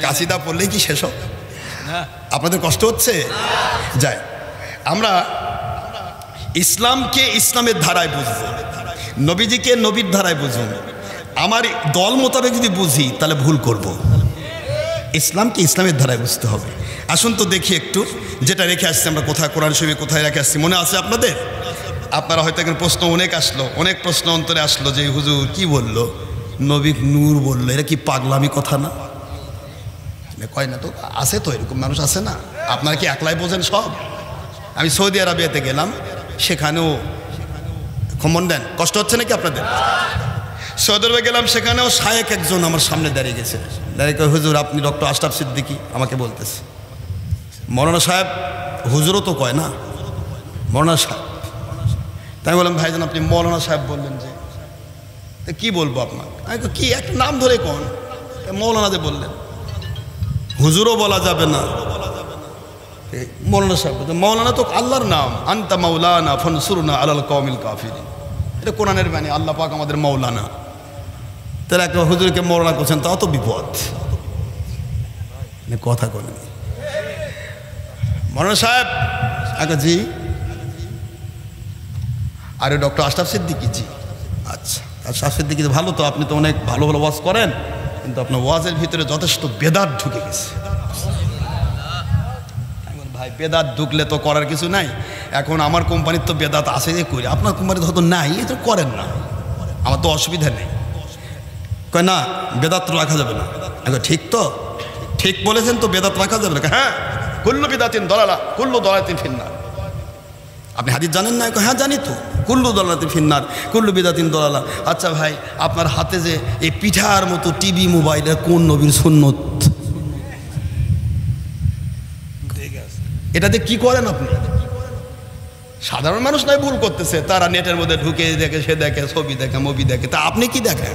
কাসিদা পড়লেই কি শেষ হবে? আপনাদের কষ্ট হচ্ছে? যাই, আমরা ইসলামকে ইসলামের ধারায় বুঝবো, নবীজিকে নবীর ধারায় বুঝুন। আমার দল মোতাবেক যদি বুঝি তাহলে ভুল করব। ইসলামকে ইসলামের ধারায় বুঝতে হবে। আসুন তো দেখি একটু যেটা রেখে আসছি আমরা, কোথায় কোরআন শরীফে কোথায় রেখে আসছি মনে আছে আপনাদের? আপনারা হয়তো এখন প্রশ্ন অনেক আসলো, অনেক প্রশ্ন অন্তরে আসলো যে হুজুর কি বললো, নবী নূর বললো, এটা কি পাগলামি কথা না? কয় না তো, আছে তো এরকম মানুষ আছে না? আপনারা কি একলাই বোঝেন সব? আমি সৌদি আরবিয়াতে গেলাম, সেখানেও খমন দেন, কষ্ট হচ্ছে নাকি আপনাদের? সৌদি আরবে গেলাম, সেখানেও শায়েক একজন আমার সামনে দাঁড়িয়ে গেছে, দাঁড়িয়ে কয় হুজুর আপনি ডক্টর আশরাফ সিদ্দিকী? আমাকে বলতেছে মৌলানা সাহেব। হুজুরও তো কয় না, মৌলানা সাহেব। তাই আমি বললাম ভাইজান আপনি মৌলানা সাহেব বললেন যে, কি বলবো আপনার? আমি কি একটা নাম ধরে কোন মৌলানা যে বললেন, হুজুরও বলা যাবে না, মৌলানা সাহেব। মৌলানা তো আল্লাহর নাম, আনতা মাওলানা ফানসুরনা আলাল কওমিল কাফিরিন, এটা কোরআনের বাণী, আল্লাহ পাক আমাদের মৌলানা। তাহলে একটা হুজুরকে মৌলানা করছেন, তাও তো বিপদ। কথা বলেন মৌলানা সাহেব। আচ্ছা জি। আরে ডক্টর আশরাফ সিদ্দিকী? জি। আচ্ছা আশরাফ সিদ্দিকী ভালো তো, আপনি তো অনেক ভালো ভালো ওয়াজ করেন, কিন্তু আপনার ওয়াজের ভিতরে যথেষ্ট বেদাত ঢুকে গেছে। ভাই বেদাত ঢুকলে তো করার কিছু নাই। এখন আমার কোম্পানির তো বেদাত আছে যে করি, আপনার কোম্পানিতে হয়তো নাই, এ তো করেন না, আমার তো অসুবিধা নেই। কয় না বেদাত রাখা যাবে না। ঠিক তো, ঠিক বলেছেন তো, বেদাত রাখা যাবে না। হ্যাঁ, কুল্লু বিদাতিন দলালা কুল্লু দলালাতিন ফিন্নার। আপনি হাদিস জানেন না? হ্যাঁ জানি তো, কুল্লু দলালাতিন ফিন্নার কুল্লু বিদাতিন দলালা। আচ্ছা ভাই, আপনার হাতে যে এই পিঠার মতো টিভি মোবাইলের কোন নবীর সুন্নত? এটাতে কি করেন আপনি? সাধারণ মানুষ নয় ভুল করতেছে, তারা নেটের মধ্যে ঢুকে দেখে, সে দেখে, ছবি দেখে, মুভি দেখে। তা আপনি কি দেখেন?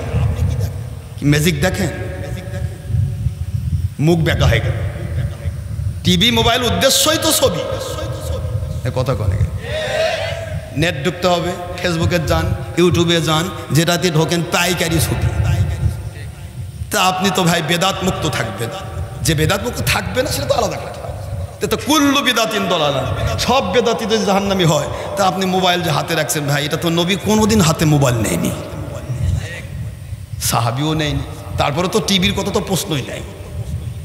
কি ম্যাজিক দেখেন? মুখ বেঁকা হয়ে গেল। টিভি মোবাইল উদ্দেশ্যই তো ছবি, কথা কনে। নেট ঢুকতে হবে, ফেসবুকে যান, ইউটিউবে যান, যেটাতে ঢোকেন পাইকারি ছবি। তা আপনি তো ভাই বেদাত মুক্ত থাকবেন, যে বেদাত মুক্ত থাকবে না সেটা তো আলাদা কথা। তো কুল্লু বিদাতিন দলালা, সব বেদাতি যদি জাহান্নামী হয়, তা আপনি মোবাইল যে হাতে রাখছেন ভাই, এটা তো নবী কোনোদিন হাতে মোবাইল নেয়নি, সাহাবিও নেয়নি। তারপরে তো টিভির কথা তো প্রশ্নই নাই।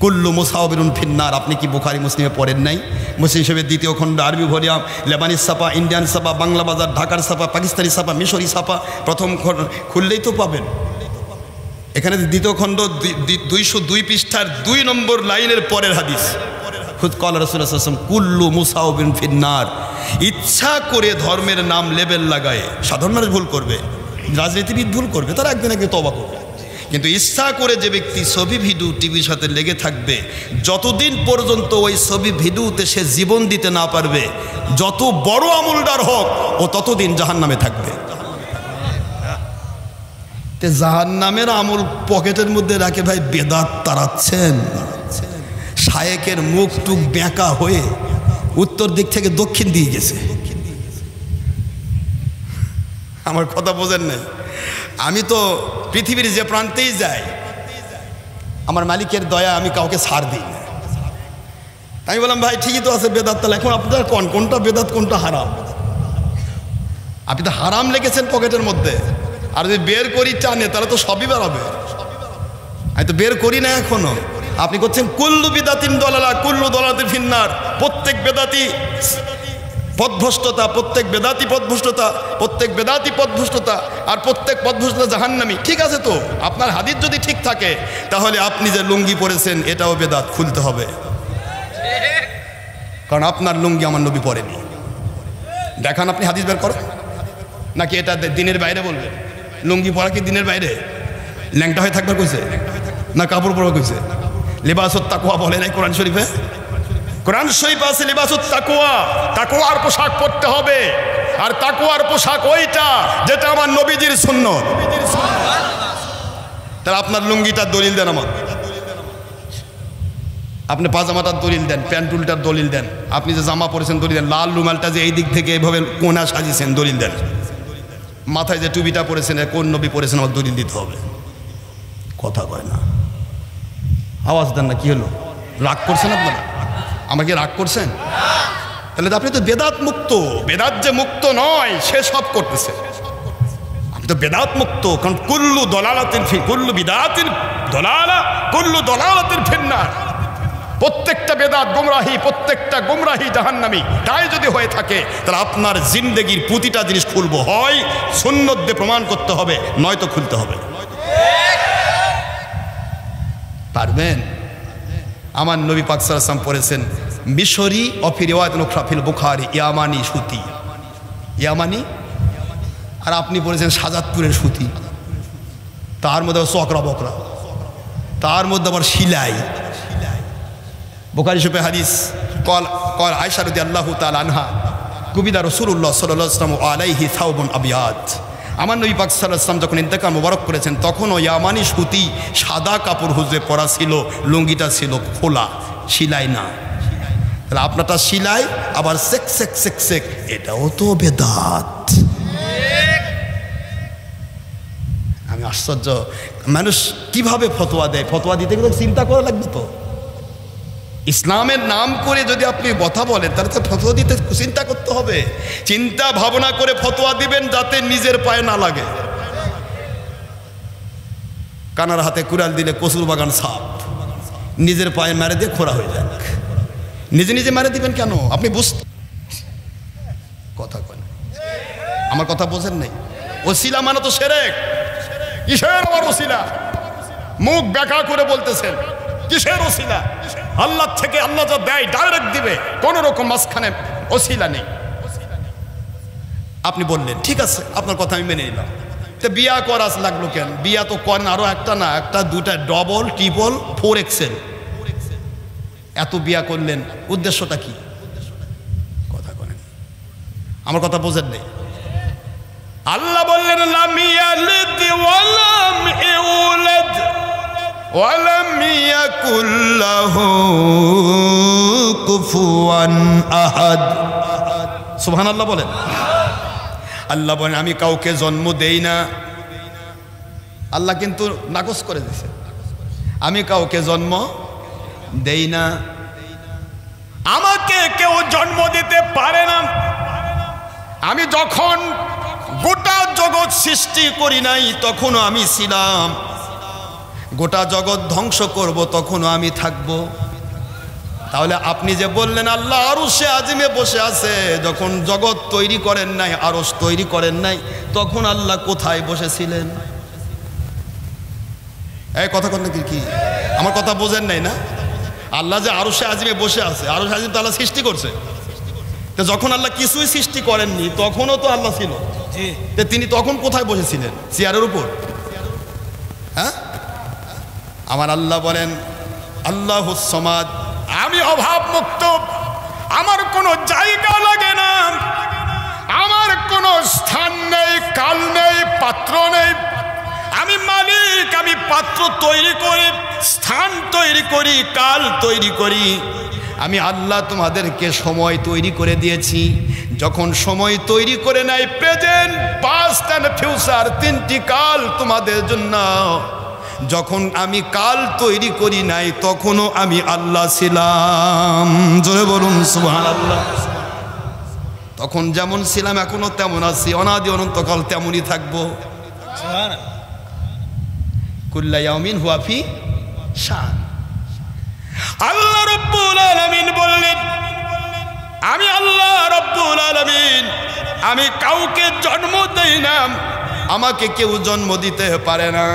কুল্লু মুসাওবিরুন ফিন্নার, আপনি কি বুখারী মুসলিমে পড়েন নাই? মুসলিম হিসেবে দ্বিতীয় খণ্ড, আরবি ভলিউম, লেবানিস ছাপা, ইন্ডিয়ান ছাপা, বাংলা বাজার, ঢাকার ছাপা, পাকিস্তানি ছাপা, মিশরি ছাপা, প্রথম খুললেই তো পাবেন। এখানে দ্বিতীয় খণ্ড 202 পৃষ্ঠার 2 নম্বর লাইনের পরের হাদিস, খুদ কল রাসূলুল্লাহ সাল্লাল্লাহু আলাইহি ওয়াসাল্লাম কুল্লু মুসাওবিরুন ফিন্নার। ইচ্ছা করে ধর্মের নাম লেবেল লাগায়, সাধারণ মানুষ ভুল করবে, রাজনীতিবিদ ভুল করবে, তারা একদিন একদিন তওবা করবে। কিন্তু ইচ্ছা করে যে ব্যক্তি ছবি ভিডিও টিভির সাথে লেগে থাকবে, যতদিন পর্যন্ত ওই ছবি ভিডিওতে সে জীবন দিতে না পারবে, যত বড় আমলদার হোক, ও ততদিন জাহান্নামে থাকবে। জাহান্নামের আমল পকেটের মধ্যে রাখে ভাই বেদাত তাড়াচ্ছেন। শায়েকের মুখ টুক বেঁকা হয়ে উত্তর দিক থেকে দক্ষিণ দিয়ে গেছে। আমার কথা বোঝেন নাই? আমি তো পৃথিবীর যে প্রান্তেই যাই, আমার মালিকের দয়া, আমি কাউকে ছাড় দিই না। আমি বললাম ভাই ঠিকই তো আছে বেদাত, তাহলে এখন আপনার কোনটা বেদাত কোনটা হারাম? আপনি তো হারাম লেগেছেন পকেটের মধ্যে, আর যদি বের করি টানে তাহলে তো সবই বেরোবে। আমি তো বের করি না এখনো। আপনি করছেন কুল্লু বিদাতিন দলালা কুল্লু দলালাতিন ফিন্নার। প্রত্যেক বেদাতি পথভ্রষ্টতা, প্রত্যেক বেদাতি পথভ্রষ্টতা, প্রত্যেক বেদাতি পথভ্রষ্টতা, আর প্রত্যেক পথভ্রষ্টতা জাহান্নামী। ঠিক আছে তো, আপনার হাদিস যদি ঠিক থাকে তাহলে আপনি যে লুঙ্গি পরেছেন এটাও বেদাত, খুলতে হবে, কারণ আপনার লুঙ্গি আমার নবী পরেনি। দেখান আপনি হাদিস বের করেন, নাকি এটা দিনের বাইরে বলবে? লুঙ্গি পরা কি দিনের বাইরে? ল্যাংটা হয়ে থাকবে কইছে না কাপড় পরা কইছে? লিবাসুত তাকওয়া বলে নাই কোরআন শরীফে? কোরআন শরীফ আছে লিবাসুত তাকওয়া, তাকওয়ার পোশাক পরতে হবে। আর তাকওয়ার পোশাক ওইটা যেটা আমার নবীজির সুন্নাত। তাহলে আপনার লুঙ্গিটার দলিল দেন, আমার আপনি পাজামাটার দলিল দেন, প্যান্টুলটার দলিল দেন, আপনি যে জামা পরেছেন দলিল দেন, লাল রুমালটা যে এই দিক থেকে এইভাবে কোনা সাজিয়েছেন দলিল দেন, মাথায় যে টুপিটা পরেছেন কোন নবী পরেছেন আমার দলিল দিতে হবে। কথা কয় না। আওয়াজ দেন না, কি হলো? রাগ করছেন আপনারা? আমাকে রাগ করছেন? তাহলে তো আপনি তো বেদাত মুক্ত। বেদাত যে মুক্ত নয় সে সব করতেছে। আমি তো বেদাত মুক্ত, কারণ কুল্লু দলালাতিন ফি কুল্লু বিদাতিন দলালা কুল্লু দলালাতিন ফিন্নার। প্রত্যেকটা বেদাত গুমরাহি, প্রত্যেকটা গুমরাহি জাহান্নামী। তাই যদি হয়ে থাকে তাহলে আপনার জিন্দেগির প্রতিটা জিনিস খুলবো, হয় সুন্নত দিয়ে প্রমাণ করতে হবে, নয়তো খুলতে হবে। পারবেন? আমার নবী পাক সাল্লাল্লাহু আলাইহি ওয়াসাল্লাম পড়েছেন মিশরি অফি রিওয়ায়াত ফিল বুখারী ইয়ামানি সুতি, ইয়ামানি। আর আপনি পড়েছেন সাজাদপুরের সুতি, তার মধ্যে চকরা বকরা, তার মধ্যে আবার সিলাই। বুখারী শরীফে হাদিস কল আয়েশা রাদিয়াল্লাহু তাআলা আনহা কুবিদা রাসূলুল্লাহ সাল্লাল্লাহু আলাইহি ওয়াসাল্লাম আলাইহি সাওবুন আবিয়াদ। আমার নবী পাক সাল্লাল্লাহু আলাইহি ওয়াসাল্লাম যখন ইন্তেকাল মোবারক করেছেন তখনও ইয়ামানি সুতি সাদা কাপড় হুজরে পরা ছিল, লুঙ্গিটা ছিল খোলা, সিলাই না। তাহলে আপনারটা সিলাই আবার সেক সেক সেক সেক, এটাও তো বেদাত। আমি আশ্চর্য, মানুষ কিভাবে ফতোয়া দেয়। ফতোয়া দিতে গেলে চিন্তা করা লাগবে তো। ইসলামের নাম করে যদি আপনি কথা বলেন তাহলে তো ফতোয়া দিতে চিন্তা করতে হবে। চিন্তা ভাবনা করে ফতোয়া দিবেন যাতে নিজের পায়ে না লাগে। কানার হাতে কুড়াল দিলে কচুর বাগান সাপ, নিজের পায়ে মেরে দিয়ে খোঁড়া হয়ে যাক। নিজে নিজে মেরে দিবেন কেন? আপনি বুঝতে কথা বলেন, আমার কথা বোঝেন নাই? ওসিলা মানে তো শিরক। কিসের আবার ওসিলা? মুখ ব্যাখ্যা করে বলতেছেন কিসের ওসিলা? আল্লাহ থেকে আল্লাহ যা দেয় ডাইরেক্ট দিবে, কোন রকম মাঝখানে ওসিলা নেই। আপনি বললেন ঠিক আছে, আপনার কথা আমি মেনে নিলাম। তো বিয়া করা লাগলো কেন? বিয়া তো করেন আরো একটা না, একটা দুটা, ডবল ট্রিপল 4XL, এত বিয়া করলেন, উদ্দেশ্যটা কি? কথা বলেন, আমার কথা বোঝেন নেই? আল্লাহ বললেন লাম ইয়ালিদ ওয়া লাম ইউলাদ ওয়া লাম ইয়াকুল লাহু কুফুয়ান আহাদ। সুবহানাল্লাহ বলেন। আল্লাহ বলেন আমি কাউকে জন্ম দেই না। আল্লাহ কিন্তু নাকচ করে দিয়েছে, আমি কাউকে জন্ম দেই না, আমাকে কেউ জন্ম দিতে পারে না। আমি যখন গোটা জগৎ সৃষ্টি করি নাই তখনও আমি ছিলাম, গোটা জগৎ ধ্বংস করব তখনও আমি থাকব। তাহলে আপনি যে বললেন আল্লাহ আরশে আজিমে বসে আছে, যখন জগৎ তৈরি করেন নাই, আরশ তৈরি করেন নাই, তখন আল্লাহ কোথায় বসেছিলেন? এই কথা কথা কি আমার কথা বোঝেন নাই না? আল্লাহ যে আরশে আজিমে বসে আছে, আরশে আজিম তো আল্লাহ সৃষ্টি করছে। তো যখন আল্লাহ কিছুই সৃষ্টি করেননি তখনও তো আল্লাহ ছিল। তিনি তখন কোথায় বসেছিলেন? চেয়ারের উপর? হ্যাঁ? আমার আল্লাহ বলেন আল্লাহুস সামাদ, আমি অভাব মুক্ত, আমার কোনো জায়গা লাগে না, আমার কোনো স্থান নেই, কাল নেই, পাত্র নেই। আমি মালিক, আমি পাত্র তৈরি করি, স্থান তৈরি করি, কাল তৈরি করি। আমি আল্লাহ তোমাদেরকে সময় তৈরি করে দিয়েছি। যখন সময় তৈরি করে নাই, প্রেজেন্ট, পাস্ট অ্যান্ড ফিউচার, তিনটি কাল তোমাদের জন্য। যখন আমি কাল তৈরি করি নাই তখনও আমি আল্লাহ ছিলাম। জোরে বলুন সুবহানাল্লাহ। তখন যেমন ছিলাম এখনো তেমন আছি, অনাদি অনন্তকাল তেমনই থাকবো। কুল্লা ইয়াউমিন হুয়া ফি শান। আল্লাহ রাব্বুল আলামিন বললেন আমি আল্লাহ রাব্বুল আলামিন, আমি কাউকে জন্ম দেই না, আমাকে কেউ জন্ম দিতে পারে না।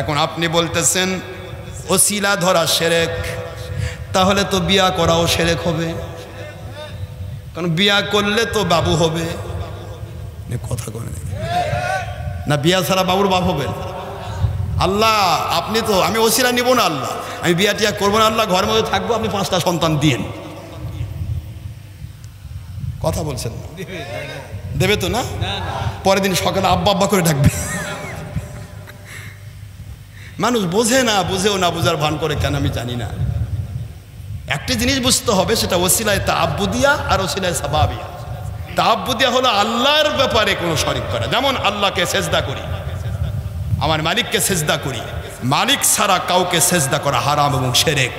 এখন আপনি বলতেছেন ওসিলা ধরা শিরক, তাহলে তো বিয়া করাও শিরক হবে, কারণ বিয়া করলে তো বাবু হবে। কথা বলেন না, বিয়া ছাড়া বাবুর বাপ হবে? আল্লাহ আপনি তো, আমি ওসিলা নিব না, আল্লাহ আমি বিয়া টিয়া করবো না, আল্লাহ ঘরের মধ্যে থাকবো, আপনি 5টা সন্তান দিন। কথা বলছেন না? দেবে তো না? পরের দিন সকালে আব্বা আব্বা করে ডাকবে। মানুষ বোঝে না, বুঝেও না বুঝার ভান করে কেন আমি জানি না। একটি জিনিস বুঝতে হবে, সেটা ওসিলায় তাআব্বুদিয়া আর ওসিলায় সাবাবিয়া। তাআব্বুদিয়া হলো আল্লাহর ব্যাপারে কোনো শরিক করা, যেমন আল্লাহকে সেজদা করি, আমার মালিককে সেজদা করি, মালিক ছাড়া কাউকে সেজদা করা হারাম এবং শিরক।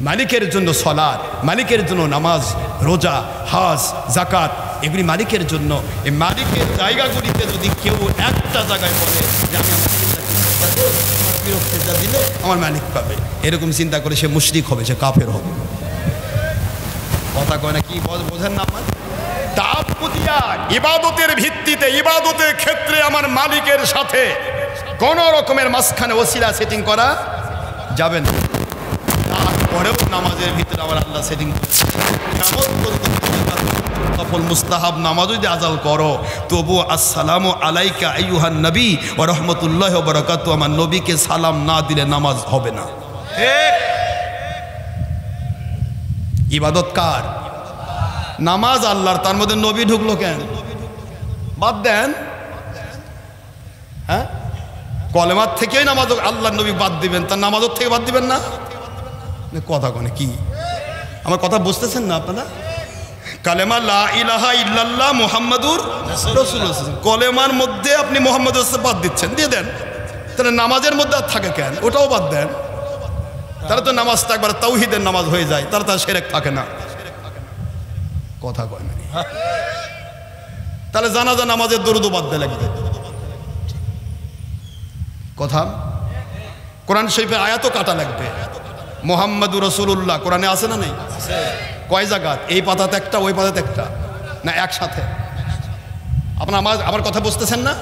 মালিকের জন্য সালাত, মালিকের জন্য নামাজ, রোজা, হজ, যাকাত, এগুলি মালিকের জন্য। এই মালিকের জায়গাগুলিতে যদি কেউ একটা জায়গায় বলে যে আমি আমার সেজদা দিলে আমার মালিক পাবে, এরকম চিন্তা করে সে মুশরিক হবে, সে কাফের হবে। কথা কয় না, কি বোঝেন না? আমার তাআব্বুদিয়া ইবাদতের ভিত্তিতে, ইবাদতের ক্ষেত্রে আমার মালিকের সাথে কোন রকমের মাঝখানে ওসিলা সেটিং করা যাবে না। তারপরেও নামাজের ভিতরে আমার আল্লাহ সেটিং সফল মুস্তাহাব নামাজ যদি আজাল করো, তবু আসসালামু আলাইকা আইয়ুহান নবী ওয়া রাহমাতুল্লাহি ওয়া বারাকাতুহু, আমার নবীকে সালাম না দিলে নামাজ হবে না। ইবাদত কার? নামাজ আল্লাহর, তার মধ্যে নবী ঢুকলো কেন? বাদ দেন। হ্যাঁ, কলেমার থেকেই নামাজ আল্লাহর নবী বাদ দিবেন, তার নামাজের থেকে বাদ দিবেন না? কথা কনে কি আমার কথা বুঝতেছেন না আপনারা? কালেমা লা ইলাহা ইল্লাল্লাহ মুহাম্মাদুর রাসূলুল্লাহ, কলেমার মধ্যে আপনি মুহাম্মদ রাসূল বাদ দিচ্ছেন, দিয়ে দেন। তাহলে নামাজের মধ্যে আর থাকে কেন? ওটাও বাদ দেন। তাহলে তো নামাজটা একবার তাওহীদের নামাজ হয়ে যায়, তার শিরক থাকে না। কথা কয় না। তাহলে জানাজা নামাজের দরুদ বাদ দেয়া লাগবে। কথা, কোরআন শরীফের আয়াতও কাটা লাগবে। মুহাম্মাদুর রাসূলুল্লাহ কোরআনে আছে না নেই? কয় জায়গাত? এই পাতাতে একটা, ওই পাতাতে একটা, না একসাথে? আপনার আমার কথা বুঝতেছেন না?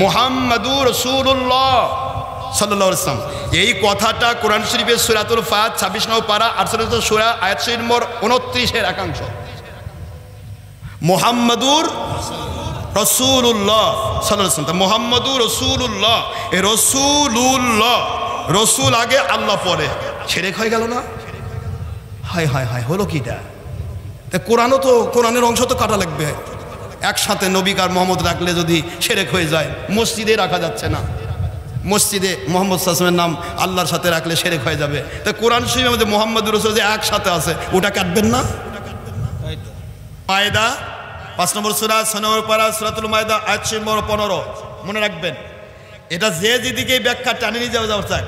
মুহাম্মাদুর রাসূলুল্লাহ সাল্লাল্লাহু আলাইহি ওয়াসাল্লাম, এই কথাটা কোরআন শরীফের সূরাতুল ফাত 26 নম্বর পারা 48 সূরা আয়াত নম্বর 29 একাংশ। মুহাম্মাদুর রাসূলুল্লাহ সাল্লাল্লাহু আলাইহি ওয়াসাল্লাম, মুহাম্মাদুর রাসূলুল্লাহ, এই রাসূলুল্লাহ, রসুল আগে আল্লাহ পরে, শিরক হয়ে গেল না? হায় হায় হায়, হলো কিটা? কোরআনও তো, কোরআনের অংশ তো কাটা লাগবে। একসাথে নবী আর মোহাম্মদ রাখলে যদি শিরক হয়ে যায়, মসজিদে রাখা যাচ্ছে না। মসজিদে মোহাম্মদ সাল্লাল্লাহু আলাইহি ওয়াসাল্লামের নাম আল্লাহর সাথে রাখলে শিরক হয়ে যাবে। তা কোরআন শরীফের মধ্যে মুহাম্মাদুর রাসূল যে একসাথে আছে, ওটা কাটবেন না? মায়েদা 5 নম্বর সূরা 6 নম্বর পারা সূরাতুল মায়েদা আয়াত নম্বর 15, মনে রাখবেন। এটা যে যেদিকে ব্যাখ্যা টানে নিয়ে যাওয়া চায়,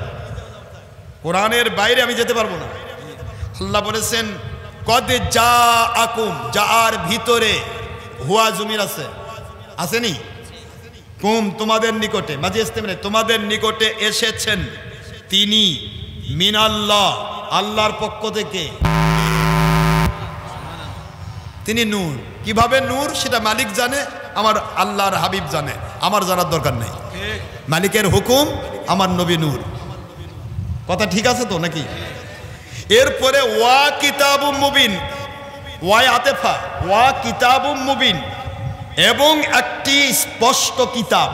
কোরআনের বাইরে আমি যেতে পারবো না। আল্লাহ বলেছেন কদ জাআকুম, যার ভিতরে হুয়া জমির আছে, আসেনি? কুম, তোমাদের নিকটে, মাঝে ইস্তেমরে, তোমাদের নিকটে এসেছেন তিনি, মিনাল্লাহ, আল্লাহর পক্ষ থেকে, তিনি নূর। কিভাবে নূর সেটা মালিক জানে, আমার আল্লাহর হাবিব জানে, আমার জানার দরকার নেই। মালিকের হুকুম, আমার নবী নূর। কথা ঠিক আছে তো নাকি? এরপরে ওয়া কিতাবুম মুবিন, ওয়াই আতেফা, ওয়া কিতাবুম মুবিন, এবং একটি স্পষ্ট কিতাব।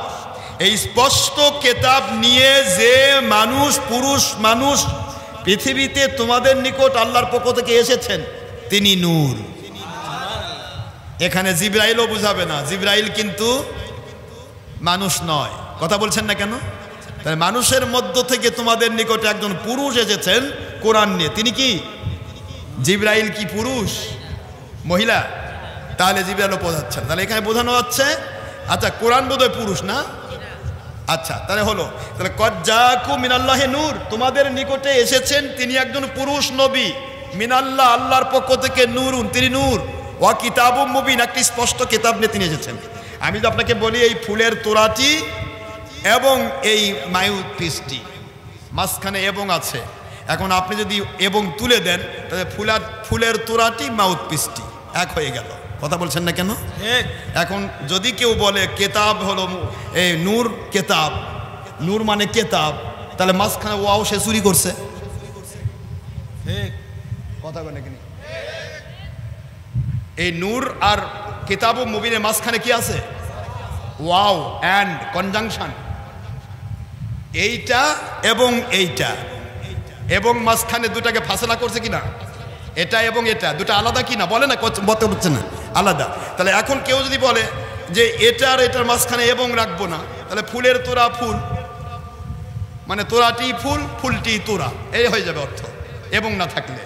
এই স্পষ্ট কিতাব নিয়ে যে মানুষ, পুরুষ মানুষ পৃথিবীতে তোমাদের নিকট আল্লাহর পক্ষ থেকে এসেছেন, তিনি নূর। এখানে জিবরাইলও বুঝাবে না, জিবরাইল কিন্তু মানুষ নয়। কথা বলছেন না কেন? তাই মানুষের মধ্য থেকে তোমাদের নিকটে একজন পুরুষ এসেছেন কোরআন নিয়ে, তিনি কি? জিবরাইল কি পুরুষ, মহিলা? তাহলে জিবরাইলও বোঝাচ্ছেন। তাহলে এখানে বোঝানো হচ্ছে, আচ্ছা কোরআন বোধহয় পুরুষ না? আচ্ছা, তাহলে হলো, তাহলে কদ জাআকুম মিনাল্লাহি নূর, তোমাদের নিকটে এসেছেন তিনি একজন পুরুষ নবী, মিনাল্লাহ, আল্লাহর পক্ষ থেকে, নূরুন, তিনি নূর, ওয়া কিতাবুম মুবিন, একটি স্পষ্ট কিতাব নিয়ে তিনি এসেছেন। আমি তো আপনাকে বলি, এই ফুলের তোড়াটি এবং এই মাউথ পিসটি মাঝখানে এবং আছে। এখন আপনি যদি এবং তুলে দেন, তাহলে ফুলের তোড়াটি মাউথ পিসটি এক হয়ে গেল। কথা বলছেন না কেন? এখন যদি কেউ বলে কেতাব হলো এই নূর, কেতাব, নূর মানে কেতাব, তাহলে মাঝখানে ওয়াও সে চুরি করছে। কথা বলে কিনা? এই নূর আর কিতাব ও মুবিনের মাঝখানে কি আছে? Wow, and, conjunction. এইটা এবং এইটা, এবং মাঝখানে দুটাকে ফাসলা করছে কিনা? এটা এবং এটা দুটা আলাদা কিনা? বলে না, বলতে হচ্ছে না, আলাদা। তাহলে এখন কেউ যদি বলে যে এটা আর এটার মাঝখানে এবং রাখবো না, তাহলে ফুলের তোড়া ফুল মানে তোড়াটি ফুল, ফুলটি তোড়া, এই হয়ে যাবে অর্থ, এবং না থাকলে।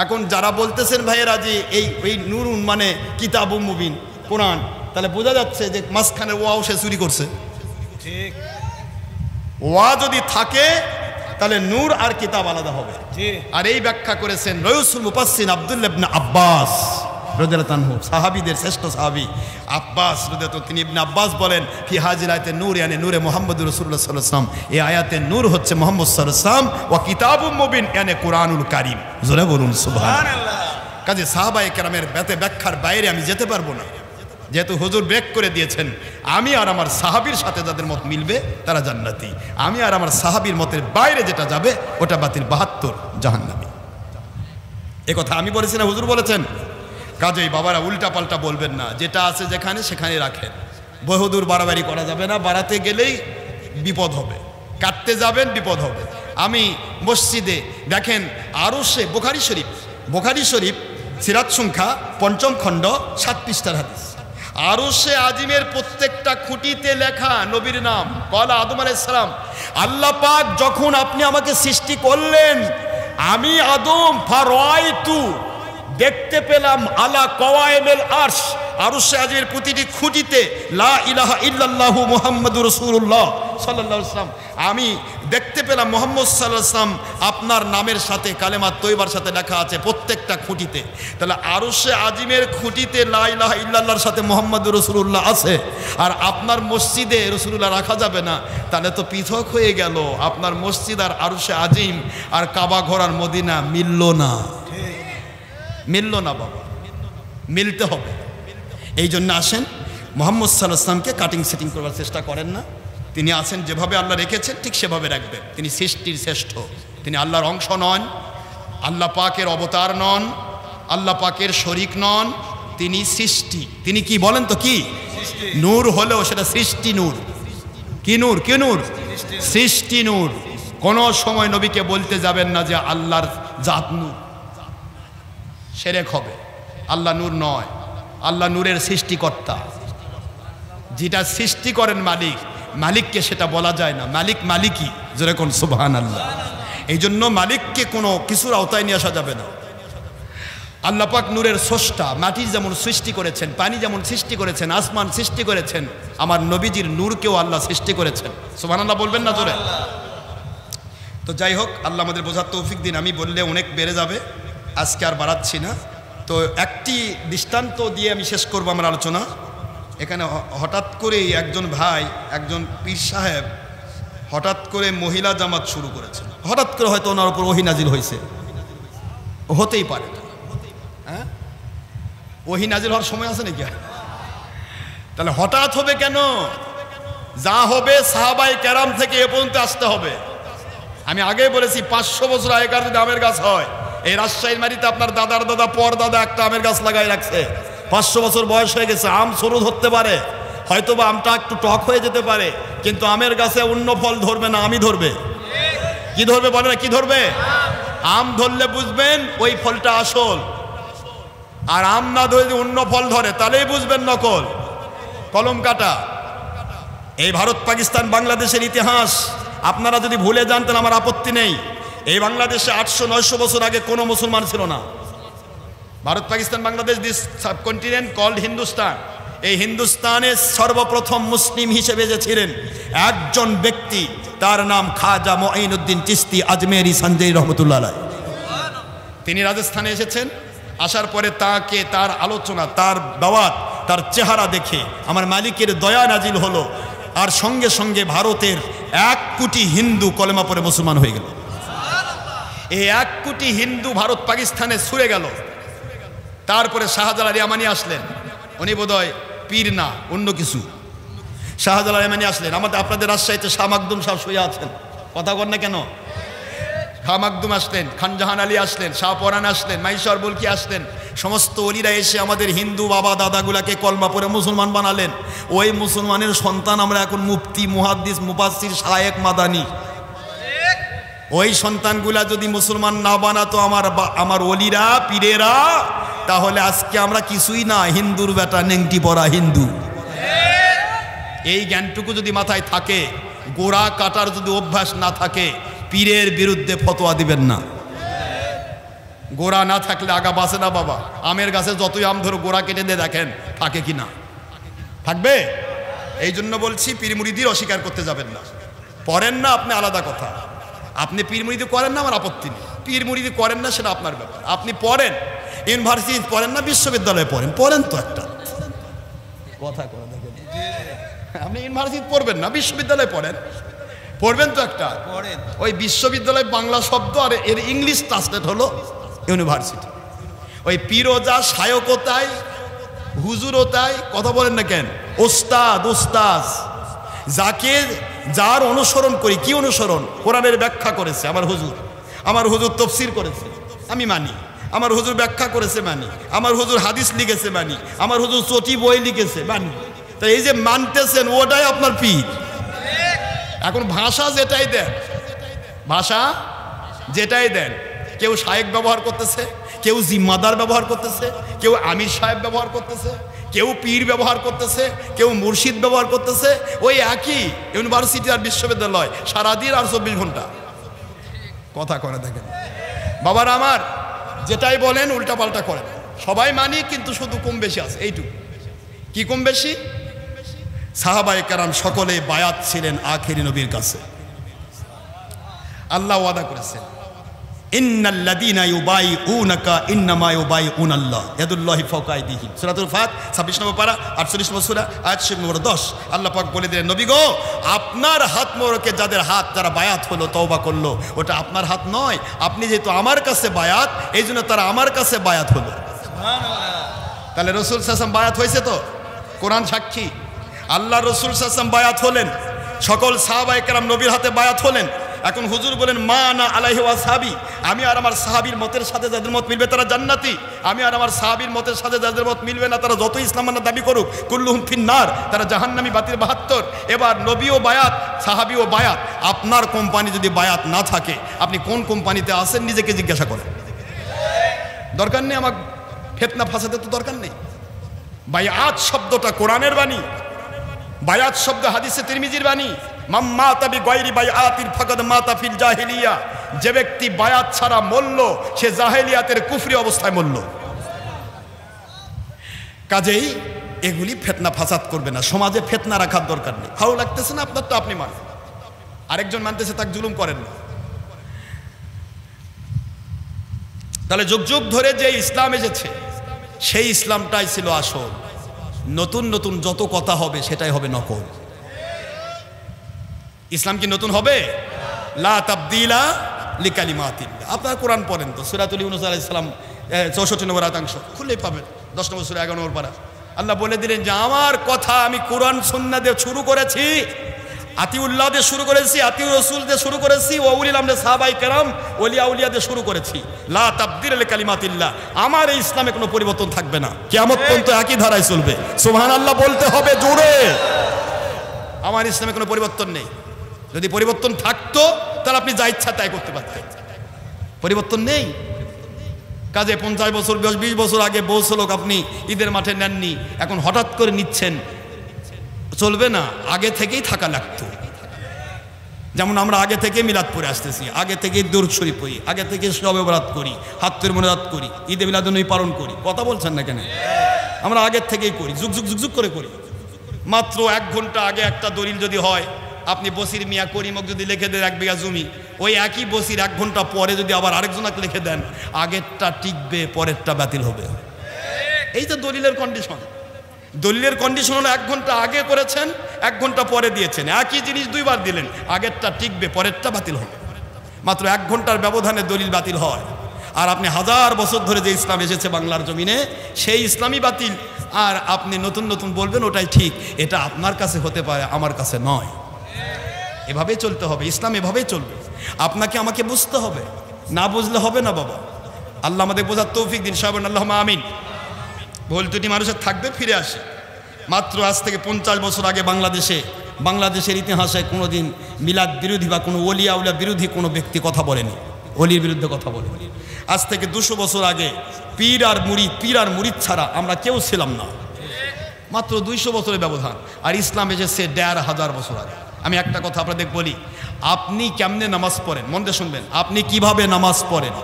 এখন যারা বলতেছেন ভাইয়েরা যে এই নুরুন মানে কিতাবুম মুবিন, কোরআন, তাহলে বোঝা যাচ্ছে যে মাঝখানে ওয়াও সে চুরি করছে। ঠিক, ওয়া যদি থাকে তাহলে নূর আর কিতাব আলাদা হবে। আর এই ব্যাখ্যা করেছেন রয়ুসুল মুফাসসির আব্দুল্লাহ ইবনে আব্বাস রাদিয়াল্লাহু আনহু, সাহাবীদের শ্রেষ্ঠ সাহাবী আব্বাস রাদিয়াল্লাহু। তিনি ইবনে আব্বাস বলেন ফি হাজির আয়াতে নূর ইয়ানি নূরে মুহাম্মদুর রাসূলুল্লাহ সাল্লাল্লাহু আলাইহি ওয়াসাল্লাম, এই আয়াতে নূর হচ্ছে মুহাম্মদ সাল্লাল্লাহু আলাইহি ওয়াসাল্লাম, ওয়া কিতাবুম মুবিন ইয়ানি কুরআনুল কারীম। জোরে বলুন সুবহানাল্লাহ। কাজে সাহাবায়ে কেরামের ব্যাখ্যার বাইরে আমি যেতে পারবো না, যেহেতু হুজুর ব্রেক করে দিয়েছেন। আমি আর আমার সাহাবীর সাথে যাদের মত মিলবে তারা জান্নাতি, আমি আর আমার সাহাবীর মতের বাইরে যেটা যাবে ওটা বাতিল, 72 জাহান্নামী। এ কথা আমি বলেছি না, হুজুর বলেছেন। কাজেই বাবারা উল্টা পাল্টা বলবেন না, যেটা আছে যেখানে সেখানে রাখেন। বহুদূর বাড়াবাড়ি করা যাবে না, বাড়াতে গেলেই বিপদ হবে, কাটতে যাবেন বিপদ হবে। আমি মসজিদে দেখেন আরশে বুখারী শরীফ সিরাত সংখ্যা 5ম খণ্ড 7 পৃষ্ঠার হাদিস, আরশে আজিমের প্রত্যেকটা খুঁটিতে লেখা নবীর নাম। কলা আদম আলাইহিস সালাম, আল্লাহ পাক যখন আপনি আমাকে সৃষ্টি করলেন, আমি আদম ফারাইতু দেখতে পেলাম আলা কওয়াইমিল আরশ, আরশে আজিমের প্রতিটি খুঁটিতে লা ইলাহা ইল্লাল্লাহু মুহাম্মাদুর রাসূলুল্লাহ সাল্লাল্লাহু আলাইহি ওয়াসাল্লাম। আমি দেখতে পেলাম মুহাম্মদ সাল্লাল্লাহু আলাইহি ওয়াসাল্লাম আপনার নামের সাথে কালেমা তৈবার সাথে লেখা আছে প্রত্যেকটা খুঁটিতে। তাহলে আরশে আজিমের খুঁটিতে লা ইলাহা ইল্লাল্লাহর সাথে মুহাম্মাদুর রাসূলুল্লাহ আছে, আর আপনার মসজিদে রাসূলুল্লাহ রাখা যাবে না, তাহলে তো পৃথক হয়ে গেল। আপনার মসজিদ আর আরশে আজিম আর কাবা ঘর আর মদিনা মিলল না বাবা, মিলতে হবে। এই জন্য আসেন মুহাম্মদ সাল্লাল্লাহু আলাইহি ওয়াসাল্লামকে কাটিং সেটিং করবার চেষ্টা করেন না। তিনি আছেন যেভাবে আল্লাহ রেখেছেন ঠিক সেভাবে রাখবেন। তিনি সৃষ্টির শ্রেষ্ঠ, তিনি আল্লাহর অংশ নন, আল্লাহ পাকের অবতার নন, আল্লাহ পাকের শরীক নন, তিনি সৃষ্টি। তিনি কি বলেন তো, কি নূর হলেও সেটা সৃষ্টি নূর। কি নূর? কি নূর? সৃষ্টি নূর। কোন সময় নবীকে বলতে যাবেন না যে আল্লাহর জাত নূর, শিরক হবে। আল্লাহ নূর নয়, আল্লাহ নূরের সৃষ্টিকর্তা। যেটা সৃষ্টি করেন মালিক, মালিককে সেটা বলা যায় না। মালিক মালিকই, যেরকম সুবহানাল্লাহ। এই জন্য মালিককে কোনো কিছুর আওতায় নিয়ে আসা যাবে না। আল্লাহ পাক নূরের স্রষ্টা, মাটির যেমন সৃষ্টি করেছেন, পানি যেমন সৃষ্টি করেছেন, আসমান সৃষ্টি করেছেন, আমার নবীজির নূরকেও আল্লাহ সৃষ্টি করেছেন। সুবহানাল্লাহ বলবেন না জোরে? তো যাই হোক, আল্লাহ আমাদের বোঝার তৌফিক দিন। আমি বললে অনেক বেড়ে যাবে, আজকে আর বাড়াচ্ছি না। তো একটি দৃষ্টান্ত দিয়ে আমি শেষ করবো আমার আলোচনা। এখানে হঠাৎ করেই একজন ভাই, একজন পীর সাহেব হঠাৎ করে মহিলা জামাত শুরু করেছেন। হঠাৎ করে হয়তো ওনার উপর ওহী নাজিল হয়েছে, হতেই পারে। হ্যাঁ, ওহী নাজিল হওয়ার সময় আছে নাকি? তাহলে হঠাৎ হবে কেন? যা হবে সাহাবায়ে কেরাম থেকে এ পর্যন্ত আসতে হবে। আমি আগেই বলেছি 500 বছর আগেকার যদি আমের গাছ হয়, এই রাজশাহীর মাটিতে আপনার দাদার দাদা পর দাদা একটা আমের গাছ লাগাই রাখছে, 500 বছর বয়স হয়ে গেছে। আম সরু ধরতে পারে, হয়তো বা আমটা একটু টক হয়ে যেতে পারে, কিন্তু আমের গাছে অন্য ফল ধরবে না, আমি ধরবে। কি ধরবে বলে না? কি ধরবে? আম ধরলে বুঝবেন ওই ফলটা আসল, আর আম না ধরে যদি অন্য ফল ধরে তাহলেই বুঝবেন নকল, কলম কাটা। এই ভারত পাকিস্তান বাংলাদেশের ইতিহাস আপনারা যদি ভুলে যান তাহলে আমার আপত্তি নেই। এই বাংলাদেশে 800-900 বছর আগে কোনো মুসলমান ছিল না। Bharat Pakistan Bangladesh, this subcontinent called Hindustan, এই হিন্দুস্তানের সর্বপ্রথম মুসলিম হিসেবে যে ছিলেন একজন ব্যক্তি, তার নাম খাজা মুঈনুদ্দিন চিশতি আজমেরি সঞ্জয় রহমতুল্লাহ আলাইহি। তিনি রাজস্থানে এসেছেন, আসার পরে তাকে, তার আলোচনা, তার দাওয়াত, তার চেহারা দেখে আমার মালিকের দয়া নাজিল হলো, আর সঙ্গে সঙ্গে ভারতের 1 কোটি হিন্দু কলেমা পড়ে মুসলমান হয়ে গেল। এই 1 কোটি হিন্দু ভারত পাকিস্তানে ছুড়ে গেল। তারপরে শাহজালাল ইয়ামানি আসলেন, উনি বোধহয় পীর না অন্য কিছু। শাহজালাল ইয়ামানি আসলেন, আপনাদের রাজশাহীতে শাহ মাকদুম সাহেব শুয়ে আছেন, কথা বল না কেন? শাহ মাকদুম আসলেন, খানজাহান আলী আসলেন, শাহ পরান আসলেন, মাইশর বলকি আসলেন। সমস্ত ওলিরা এসে আমাদের হিন্দু বাবা দাদাগুলাকে কলমা পড়ে মুসলমান বানালেন। ওই মুসলমানের সন্তান আমরা এখন মুফতি, মুহাদ্দিস, মুফাসসির, শায়েখ, মাদানি। ওই সন্তানগুলা যদি মুসলমান না বানাতো আমার ওলিরা, পীরেরা, তাহলে আজকে আমরা কিছুই না, হিন্দুর বেটা, নেংটি পরা হিন্দু। এই জ্ঞানটুকু যদি মাথায় থাকে, গোড়া কাটার যদি অভ্যাস না থাকে, পীরের বিরুদ্ধে ফতোয়া দিবেন না। গোড়া না থাকলে আগা বাঁচে না বাবা। আমের গাছে যতই আম ধরো, গোড়া কেটে দিয়ে দেখেন থাকে কি না, থাকবে। এই জন্য বলছি পীর মুরিদির অস্বীকার করতে যাবেন না। পড়েন না আপনি আলাদা কথা, আপনি পীর মুরিদি করেন না আমার আপত্তি নেই, পীর মুরিদি করেন না সেটা আপনার ব্যাপার। আপনি পড়েন, ইউনিভার্সিটি পড়েন না বিশ্ববিদ্যালয়ে পড়েন, পড়েন তো একটা কথা করে দেখেন। আপনি ইউনিভার্সিটি পড়বেন না, বিশ্ববিদ্যালয়ে পড়েন, পড়বেন তো একটা। ওই বিশ্ববিদ্যালয় বাংলা শব্দ আর এর ইংলিশ ট্রান্সলেট হলো ইউনিভার্সিটি। ওই পীরোজা শায়কতায় হুজুরতায় কথা বলেন না কেন? ওস্তাদ ওস্তাজ, যাকে যার অনুসরণ করি, কি অনুসরণ? কোরআনের ব্যাখ্যা করেছে আমার হুজুর, আমার হুজুর তফসির করেছে আমি মানি, আমার হুজুর ব্যাখ্যা করেছে মানি, আমার হুজুর হাদিস লিখেছে মানি, আমার হুজুর চটি বই লিখেছে মানি। তাই এই যে মানতেছেন ওটাই আপনার পীর। এখন ভাষা যেটাই দেন, ভাষা যেটাই দেন, কেউ শায়েক ব্যবহার করতেছে, কেউ জিম্মাদার ব্যবহার করতেছে, কেউ আমির সাহেব ব্যবহার করতেছে, কেউ পীর ব্যবহার করতেছে, কেউ মুর্শিদ ব্যবহার করতেছে। ওই একই ইউনিভার্সিটি আর বিশ্ববিদ্যালয়, সারাদিন আর 24 ঘন্টা কথা করে দেখেন। বাবার আমার যেটাই বলেন উল্টাপাল্টা করেন, সবাই মানি কিন্তু শুধু কম বেশি আছে এইটুকু। কি কম বেশি? সাহাবায়ে কেরাম সকলে বায়াত ছিলেন আখেরি নবীর কাছে। আল্লাহ ওয়াদা করেছেন, ইন্নাল্লাযীনা ইউবাইউনাকা ইন্নামা ইউবাইউনাল্লাহ ইয়াদুল্লাহি ফাওকা আইদিহিম। সূরাতুল ফাত 26 নম্বর পারা 48 নম্বর সূরা আয়াত নম্বর 10। আল্লাহ পাক বলে দিলেন, নবী গো, আপনার হাত মোবারকে যাদের হাত যারা বায়াত হলো, তওবা করলো, ওটা আপনার হাত নয়। আপনি যেহেতু আমার কাছে বায়াত, এই জন্য তারা আমার কাছে বায়াত হলো। সুবহানাল্লাহ। তাহলে রাসূল সাল্লাল্লাহু আলাইহি ওয়াসাল্লাম বায়াত হয়েছে তো, কোরআন সাক্ষী। আল্লাহ রাসূল সাল্লাল্লাহু আলাইহি ওয়াসাল্লাম বায়াত হলেন, সকল সাহাবায়ে কেরাম নবীর হাতে বায়াত হলেন। এখন হুজুর বলেন, মা না আলাইহি ওয়াসাহাবি, আমি আর আমার সাহাবীর মতের সাথে যাদের মত মিলবে তারা জান্নাতি, আমি আর আমার সাহাবীর মতের সাথে যাদের মত মিলবে না তারা যত ইসলাম মানার দাবি করুক, কুল্লুহুম ফিন্নার, তারা জাহান্নামী। বাতিল 72। এবার নবীও বায়াত, সাহাবীও বায়াত। আপনার কোম্পানি যদি বায়াত না থাকে, আপনি কোন কোম্পানিতে আছেন নিজেকে জিজ্ঞাসা করেন। দরকার নেই আমার ফিতনা ফাসাদের, তো দরকার নেই। বায়াত শব্দটা কোরআনের বাণী, বায়াত শব্দ হাদিসে তিরমিজির বাণী। মাম্মাতা বিগাইরি বায়াতিন ফাকাদ মাতা ফিল জাহিলিয়া, যে ব্যক্তি বায়াত ছাড়া মরল সে জাহেলিয়াতের কুফরি অবস্থায় মরল। কাজেই এগুলি ফিতনা ফাসাদ করবে না, সমাজে ফিতনা রাখার দরকার নেই। ভালো লাগতেছে না আপনার তো আপনি মানেন, আরেকজন মানতেছে তাকে জুলুম করেন না। তাহলে যুগ যুগ ধরে যে ইসলাম এসেছে সেই ইসলামটাই ছিল আসল। নতুন নতুন যত কথা হবে সেটাই হবে নকল। ইসলাম কি নতুন হবে? লা তাবদিলা লিকালিমাতিল্লাহ। আপনারা কোরআন পড়েন তো, সূরাতুল ইউনূস আলাইহিস সালাম 64 নম্বর আয়াতাংশ খুললেই পাবেন, 10 নম্বর সূরা 11 নম্বর পারা। আল্লাহ বলে দিলেন যে আমার কথা আমি কোরআন সুন্নাহ দিয়ে শুরু করেছি, আতিউল্লাহ দিয়ে শুরু করেছি, আতিউর রাসূল দিয়ে শুরু করেছি, ওয়া উলিল আমরি সাহাবায়ে কেরাম ওলিয়া উলিয়া দিয়ে শুরু করেছি। লা তাবদিলা লিকালিমাতিল্লাহ। আমার এই ইসলামে কোনো পরিবর্তন থাকবে না, কিয়ামত পর্যন্ত একই ধারায় চলবে। সুবহানাল্লাহ বলতে হবে জোরে। আমার ইসলামে কোনো পরিবর্তন নেই। যদি পরিবর্তন থাকতো তাহলে আপনি যা ইচ্ছা তাই করতে পারতেন। পরিবর্তন নেই। কাজে 50 বছর 20 বছর আগে বলছিল আপনি ঈদের মাঠে নেননি, এখন হঠাৎ করে নিচ্ছেন, চলবে না। আগে থেকেই থাকা লাগতো। যেমন আমরা আগে থেকে মিলাদ পড়ে আসতেছি, আগে থেকে দরুদ শরীফ পড়ি, আগে থেকে শবে বরাত করি, হাত্তের মোনাজাত করি, ঈদে মিলাদুন্নবী পালন করি। কথা বলছেন না কেন? আমরা আগের থেকেই করি, যুগ যুগ যুগ যুগ করে করি। মাত্র 1 ঘন্টা আগে একটা দলিল যদি হয়, আপনি বসির মিয়া করিমক যদি লিখে দেন 1 বিঘা জমি, ওই একই বসির 1 ঘন্টা পরে যদি আবার আরেকজনকে লিখে দেন, আগেরটা টিকবে, পরেরটা বাতিল হবে। এই তো দলিলের কন্ডিশন। দলিলের কন্ডিশন হলো 1 ঘন্টা আগে করেছেন, 1 ঘন্টা পরে দিয়েছেন, একই জিনিস 2 বার দিলেন, আগেরটা টিকবে, পরেরটা বাতিল হবে। মাত্র 1 ঘন্টার ব্যবধানে দলিল বাতিল হয়। আর আপনি 1000 বছর ধরে যে ইসলাম এসেছে বাংলার জমিনে, সেই ইসলামই বাতিল। আর আপনি নতুন নতুন বলবেন ওটাই ঠিক। এটা আপনার কাছে হতে পারে, আমার কাছে নয়। এভাবেই চলতে হবে, ইসলাম এভাবেই চলবে। আপনাকে আমাকে বুঝতে হবে, না বুঝলে হবে না বাবা। আল্লাহ আমাদের বোঝার তৌফিক দিন, সবাই আল্লাহুম্মা আমিন। ভুল ত্রুটি মানুষের থাকবে, ফিরে আসে। মাত্র আজ থেকে 50 বছর আগে বাংলাদেশের ইতিহাসে কোনোদিন মিলাদ বিরোধী বা কোনো ওলি আউলিয়া বিরোধী কোনো ব্যক্তি কথা বলেনি, ওলির বিরুদ্ধে কথা বলেনি। আজ থেকে 200 বছর আগে পীর আর মুরিদ ছাড়া আমরা কেউ ছিলাম না। মাত্র 200 বছরের ব্যবধান। আর ইসলাম এসেছে 1500 বছর আগে। আমি একটা কথা আপনাদের বলি, আপনি কেমনে নামাজ পড়েন, মন দিয়ে শুনবেন। আপনি কিভাবে নামাজ পড়েন,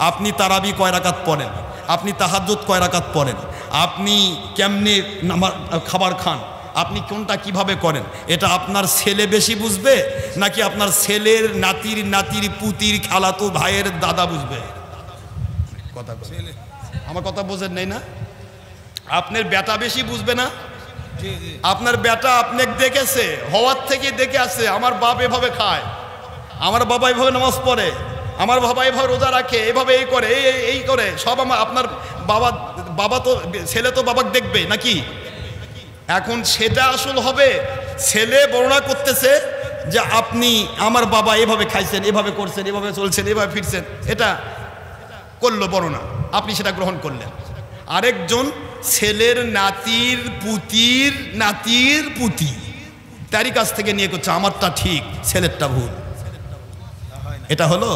আপনি তারাবি কয় রাকাত পড়েন, আপনি তাহাজ্জুদ কয় রাকাত পড়েন, আপনি কেমনে খাবার খান, আপনি কোনটা কিভাবে করেন এটা আপনার ছেলে বেশি বুঝবে নাকি আপনার ছেলের নাতির নাতির পুতির খালাতো ভাইয়ের দাদা বুঝবে? কথা ছেলে, আমার কথা বোঝেন নাই না? আপনার বেটা বেশি বুঝবে না? আপনার বেটা আপনাকে দেখেছে, হওয়ার থেকে দেখে আসছে আমার বাপ এভাবে খায়, আমার বাবা এভাবে নামাজ পড়ে, আমার বাবা এভাবে রোজা রাখে, এভাবে এই করে এই করে সব আপনার বাবা তো ছেলে তো বাবাকে দেখবে নাকি? এখন সেটা আসল হবে। ছেলে বর্ণনা করতেছে যে আপনি আমার বাবা এভাবে খাইছেন, এভাবে করছেন, এভাবে চলছেন, এভাবে ফিরছেন, এটা করলো বর্ণনা, আপনি সেটা গ্রহণ করলেন। আরেকজন ছেলের নাতির পুতি তারই কাছ থেকে নিয়ে করছে আমারটা ঠিক ছেলেরটা ভুল। এটা হলো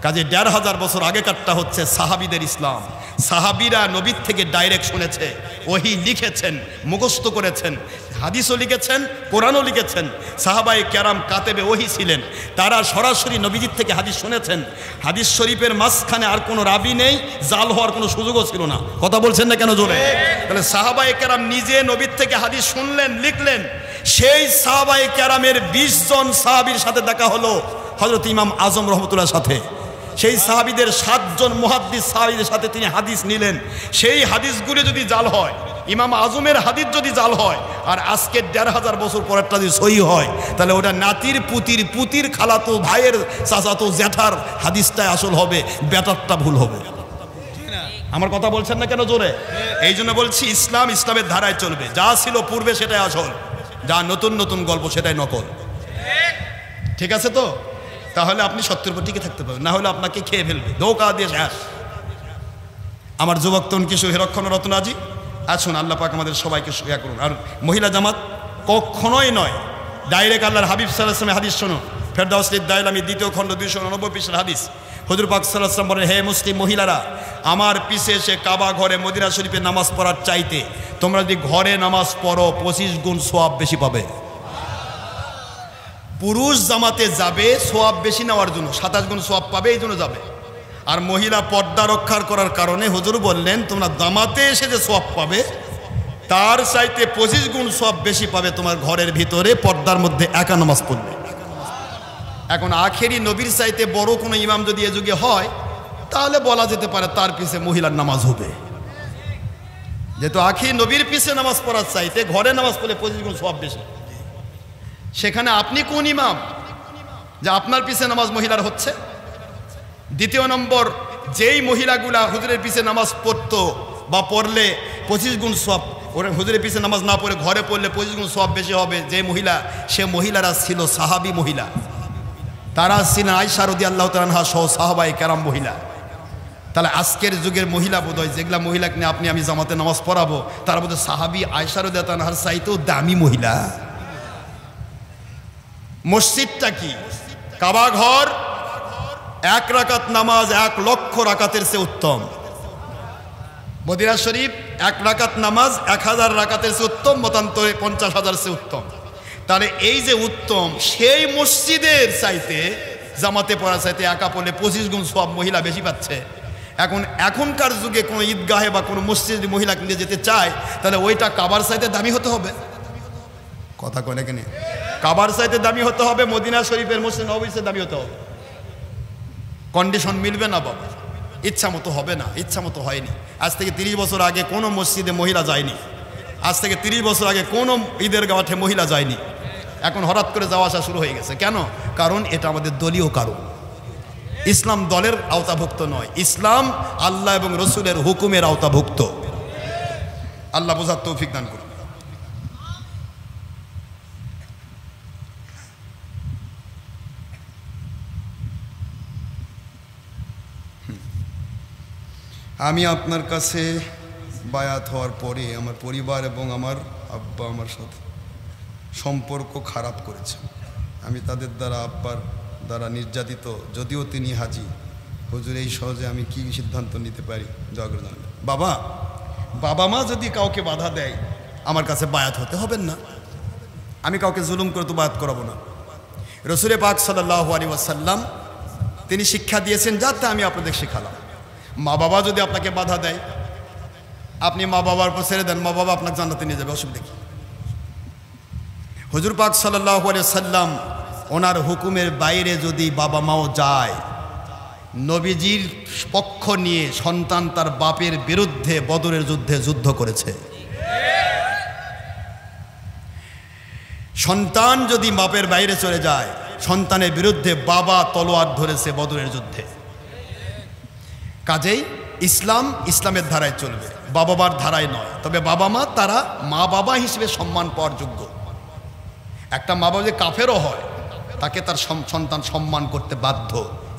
কাজে ১৫০০ বছর আগেকারটা হচ্ছে সাহাবীদের ইসলাম। সাহাবীরা নবীর থেকে ডাইরেক্ট শুনেছে, ওহী লিখেছেন, মুখস্থ করেছেন, হাদিসও লিখেছেন, কোরআনও লিখেছেন। সাহাবায়ে কেরাম কাতেবে ওহী ছিলেন, তারা সরাসরি নবীজির থেকে হাদিস শুনেছেন। হাদিস শরীফের মাঝখানে আর কোনো রাবি নেই, জাল হওয়ার কোনো সুযোগও ছিল না। কথা বলছেন না কেন জোরে? তাহলে সাহাবায়ে কেরাম নিজে নবীর থেকে হাদিস শুনলেন, লিখলেন। সেই সাহাবায়ে কেরামের ২০ জন সাহাবীর সাথে দেখা হলো হযরত ইমাম আজম রহমতুল্লাহর সাথে। সেই সাহাবীদের ৭ জন মুহাদ্দিস সাহাবীদের সাথে তিনি হাদিস নিলেন। সেই হাদিসগুলি যদি জাল হয়, ইমাম আজমের হাদিস যদি জাল হয়, আর আজকের ১৫০০ বছর পরেরটা যদি সহি হয়, তাহলে ওটা নাতির পুতির খালাতো ভাইয়ের চাচাতো জ্যাঠার হাদিসটাই আসল হবে, বেটারটা ভুল হবে। আমার কথা বলছেন না কেন জোরে? এই জন্য বলছি ইসলামের ধারায় চলবে। যা ছিল পূর্বে সেটাই আসল, যা নতুন নতুন গল্প সেটাই নকল। ঠিক আছে তো? তাহলে আপনি সত্যের উপর টিকে থাকতে পারবেন, না হলে আপনাকে খেয়ে ফেলবে, ধোঁকা দিয়ে শেষ। আমার যুবক তরুণ কিশোর হিরক্ষণ রত্নাজি, আসুন আল্লাহ পাক আমাদের সবাইকে সুবিধা করুন। আর মহিলা জামাত কখনোই নয়, ডাইরেক্ট আল্লাহর হাবিব সাল্লাল্লাহু আলাইহি ওয়াসাল্লাম হাদিস শোনো, ফেরদাউসিদ দাইলামি ২য় খণ্ড ২৯৯ পৃষ্ঠার হাদিস। হুজুর পাক সাল্লাল্লাহু আলাইহি ওয়াসাল্লাম বলেন, হে মুসলিম মহিলারা, আমার পিছে এসে কাবা ঘরে মদিনা শরীফে নামাজ পড়ার চাইতে তোমরা যদি ঘরে নামাজ পড়ো ২৫ গুণ সওয়াব বেশি পাবে। পুরুষ জামাতে যাবে সওয়াব বেশি নেওয়ার জন্য, ২৭ গুণ সওয়াব পাবে, এই জন্য যাবে। আর মহিলা পর্দা রক্ষার করার কারণে হুজুর বললেন তোমরা জামাতে এসে যে সওয়াব পাবে তার চাইতে ২৫ গুণ সওয়াব বেশি পাবে তোমার ঘরের ভিতরে পর্দার মধ্যে একা নামাজ পড়লে। এখন আখেরি নবীর চাইতে বড় কোনো ইমাম যদি এ যুগে হয়, তাহলে বলা যেতে পারে তার পিছে মহিলার নামাজ হবে। যেহেতু আখেরি নবীর পিছে নামাজ পড়ার চাইতে ঘরে নামাজ পড়লে ২৫ গুণ সওয়াব বেশি, সেখানে আপনি কোন ইমাম যে আপনার পিছে নামাজ মহিলার হচ্ছে? দ্বিতীয় নম্বর, যেই মহিলাগুলা হুজুরের পিছে নামাজ পড়তো বা পড়লে ২৫ গুণ সওয়াব, ওরা হুজুরের পিছে নামাজ না পড়ে ঘরে পড়লে ২৫ গুণ সওয়াব বেশি হবে, যে মহিলা, সে মহিলারা ছিল সাহাবী মহিলা। তারা ছিলেন আয়েশা রাদিয়াল্লাহু তাআলা আনহা সহ সাহাবায়ে কেরাম মহিলা। তাহলে আজকের যুগের মহিলা বোধহয় যেগুলা মহিলাকে নিয়ে আমি জামাতে নামাজ পড়াবো, তার মধ্যে সাহাবী আয়েশা রাদিয়াল্লাহু তাআলা আনহার চাইতেও দামি মহিলা। মসজিদটা কি? কাবা ঘর ১ রাকাত নামাজ ১ লক্ষ রাকাতের চেয়ে উত্তম। মদিনা শরীফ ১ রাকাত নামাজ ১০০০ রাকাতের চেয়ে উত্তম, মতান্তরে ৫০,০০০ চেয়ে উত্তম। তাহলে এই যে উত্তম, সেই মসজিদের চাইতে জামাতে পড়া চাইতে একা পড়লে ২৫ গুণ সওয়াব মহিলা বেশি পাচ্ছে। এখনকার যুগে কোনো ঈদগাহে বা কোনো মসজিদে মহিলাকে নিয়ে যেতে চায়, তাহলে ওইটা কাবার চাইতে দামি হতে হবে। কথা কয় নাকি? কাবার চাইতে দামি হতে হবে, মদিনা শরীফের মসজিদ নববীর চাইতে দামি হতে হবে। কন্ডিশন মিলবে না বাবা, ইচ্ছা মতো হবে না, ইচ্ছা মতো হয়নি। আজ থেকে ৩০ বছর আগে কোনো মসজিদে মহিলা যায়নি, আজ থেকে ৩০ বছর আগে কোনো ঈদের মাঠে মহিলা যায়নি। এখন হঠাৎ করে যাওয়া আসা শুরু হয়ে গেছে। কেন? কারণ এটা আমাদের দলীয় কারণ। ইসলাম দলের আওতাভুক্ত নয়, ইসলাম আল্লাহ এবং রসুলের হুকুমের আওতাভুক্ত। আল্লাহ বোঝার তৌফিক দান করুন। আমি আপনার কাছে বায়াত হওয়ার পরে আমার পরিবার এবং আমার আব্বা আমার সাথে সম্পর্ক খারাপ করেছেন। আমি তাদের দ্বারা আব্বার দ্বারা নির্যাতিত, যদিও তিনি হাজি। হুজুর, এই সহজে আমি কি সিদ্ধান্ত নিতে পারি? বাবা মা যদি কাউকে বাধা দেয়, আমার কাছে বায়াত হতে হবেন না। আমি কাউকে জুলুম করে তো বায়াত করাবো না। রসুল পাক সাল্লাল্লাহু আলাইহি ওয়াসাল্লাম তিনি শিক্ষা দিয়েছেন, যাতে আমি আপনাদের শেখালাম। মা বাবা যদি আপনাকে বাধা দেয়, আপনি মা বাবার উপর ছেড়ে দেন, মা বাবা আপনাকে জান্নাতে নিয়ে যাবে, অসুবিধা কি? হুজুর পাক সাল্লাল্লাহু আলাইহি সাল্লাম ওনার হুকুমের বাইরে যদি বাবা মাও যায়, নবীজির পক্ষ নিয়ে সন্তান তার বাপের বিরুদ্ধে বদরের যুদ্ধে যুদ্ধ করেছে। সন্তান যদি বাপের বাইরে চলে যায়, সন্তানের বিরুদ্ধে বাবা তলোয়ার ধরেছে বদরের যুদ্ধে। কাজেই ইসলামের ধারায় চলবে, বাবা মার ধারায় নয়। তবে বাবা মা তারা মা বাবা হিসেবে সম্মান পাওয়ার যোগ্য। একটা মা বাবা যে কাফেরও হয়, তাকে তার সন্তান সম্মান করতে বাধ্য,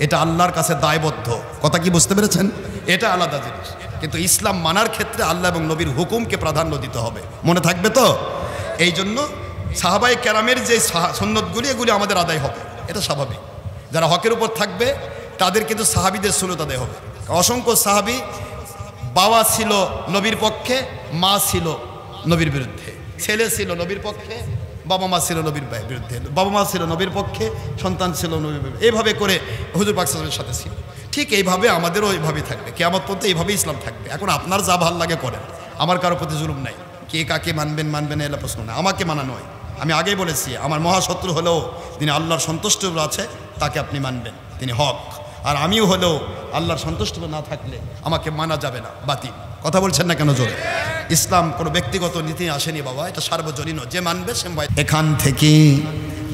এটা আল্লাহর কাছে দায়বদ্ধ। কথা কি বুঝতে পেরেছেন? এটা আলাদা জিনিস। কিন্তু ইসলাম মানার ক্ষেত্রে আল্লাহ এবং নবীর হুকুমকে প্রাধান্য দিতে হবে, মনে থাকবে তো? এই জন্য সাহাবায়ে কেরামের যে সুন্নতগুলি, এগুলি আমাদের আদায় হবে, এটা স্বাভাবিক। যারা হকের উপর থাকবে তাদের কিন্তু সাহাবীদের সুন্নত আদায় হবে। অসংখ্য সাহাবী বাবা ছিল নবীর পক্ষে, মা ছিল নবীর বিরুদ্ধে, ছেলে ছিল নবীর পক্ষে, বাবা মা ছিল নবীর বিরুদ্ধে, বাবা মা ছিল নবীর পক্ষে, সন্তান ছিল নবীর বিরুদ্ধে। এইভাবে করে হুজুর পাক সাল্লাল্লাহু আলাইহি ওয়াসাল্লামের সাথে ছিল। ঠিক এইভাবে আমাদেরও এইভাবেই থাকবে, কিয়ামত পর্যন্ত এইভাবেই ইসলাম থাকবে। এখন আপনার যা ভাল লাগে করেন, আমার কারো প্রতি জুলুম নাই। কে কাকে মানবেন না এলা প্রশ্ন না, আমাকে মানা নয়। আমি আগেই বলেছি, আমার মহাশত্রু হলেও তিনি আল্লাহর সন্তুষ্ট আছে, তাকে আপনি মানবেন, তিনি হক। আর আমিও হলেও আল্লাহর সন্তুষ্ট না থাকলে আমাকে মানা যাবে না, বাতিল। কথা বলছেন না কেন জোরে? ইসলাম কোনো ব্যক্তিগত নীতি আসেনি বাবা, এটা সার্বজনীন, যে মানবে সে। এখান থেকে